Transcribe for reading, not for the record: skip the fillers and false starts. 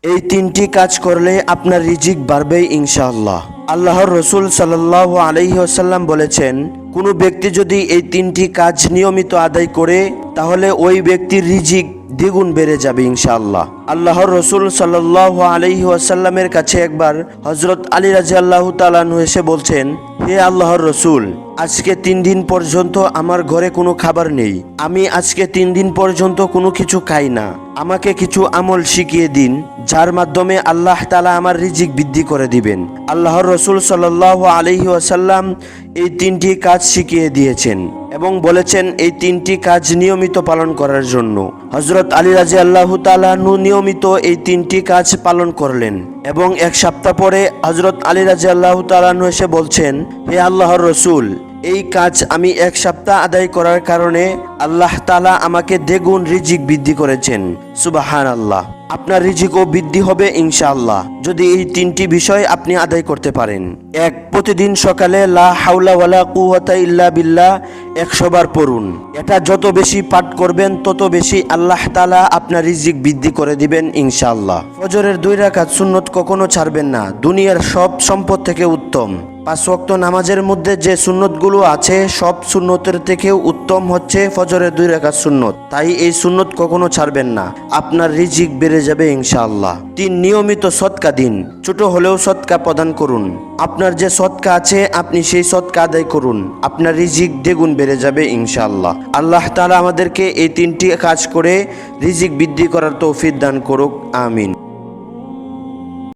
এই তিনটি কাজ করলে আপনার রিজিক বাড়বে ইনশাআল্লাহ। আল্লাহর রসুল সাল্লাল্লাহু আলাইহি ওয়াসাল্লাম বলেছেন, কোনো ব্যক্তি যদি এই তিনটি কাজ নিয়মিত আদায় করে তাহলে ওই ব্যক্তির রিজিক দ্বিগুণ বেড়ে যাবে ইনশাআল্লাহ। আল্লাহর রসুল সাল্লাল্লাহু আলাইহি ওয়াসাল্লামের কাছে একবার হযরত আলী রাদিয়াল্লাহু তাআলা আনহু এসে বলছেন, হে আল্লাহর রসুল, আজকে 3 দিন পর্যন্ত আমার ঘরে কোনো খাবার নেই, আমি আজকে 3 দিন পর্যন্ত কোনো কিছু খাই না, আমাকে কিছু আমল শিখিয়ে দিন যার মাধ্যমে আল্লাহ তাআলা আমার রিজিক বৃদ্ধি করে দিবেন। আল্লাহর রসুল সাল্লাল্লাহু আলাইহি ওয়াসাল্লাম এই 3টি কাজ শিখিয়ে দিয়েছেন এবং বলেছেন এই 3টি কাজ নিয়মিত পালন করার জন্য। হযরত আলী রাদিয়াল্লাহু তাআলা আনহু নিয়মিত এই 3টি কাজ পালন করলেন এবং 1 সপ্তাহ পরে হযরত আলী রাদিয়াল্লাহু তাআলা আনহু এসে বলছেন, হে আল্লাহর রসুল, এই কাজ আমি 1 সপ্তাহ আদায় করার কারণে আল্লাহ তাআলা আমাকে দ্বিগুণ রিজিক বৃদ্ধি করেছেন। সুবহানাল্লাহ। আপনার রিজিকও বৃদ্ধি হবে ইনশাআল্লাহ যদি এই 3টি বিষয় আপনি আদায় করতে পারেন। 1, প্রতিদিন সকালে লা হাওলা ওয়ালা কুওয়াতা ইল্লা বিল্লাহ 100 বার পড়ুন। এটা যত বেশি পাঠ করবেন তত বেশি আল্লাহ তাআলা আপনার রিজিক বৃদ্ধি করে দিবেন ইনশাআল্লাহ। ফজরের 2 রাকাত সুন্নত কখনো ছাড়বেন না, দুনিয়ার সব সম্পদ থেকে উত্তম। 5 ওয়াক্ত নামাজের মধ্যে যে সুন্নতগুলো আছে সব সুন্নতের থেকেও উত্তম হচ্ছে ফজরের 2 রাকাত সুন্নত, তাই এই সুন্নত কখনো ছাড়বেন না, আপনার রিজিক বেড়ে যাবে ইনশাআল্লাহ। 3, নিয়মিত সদকা দিন, ছোট হলেও সদকা প্রদান করুন। আপনার যে সদকা আছে আপনি সেই সদকা আদায় করুন, আপনার রিজিক দ্বিগুণ বেড়ে যাবে ইনশাআল্লাহ। আল্লাহ তাআলা আমাদেরকে এই 3টি কাজ করে রিজিক বৃদ্ধি করার তৌফিক দান করুক, আমিন।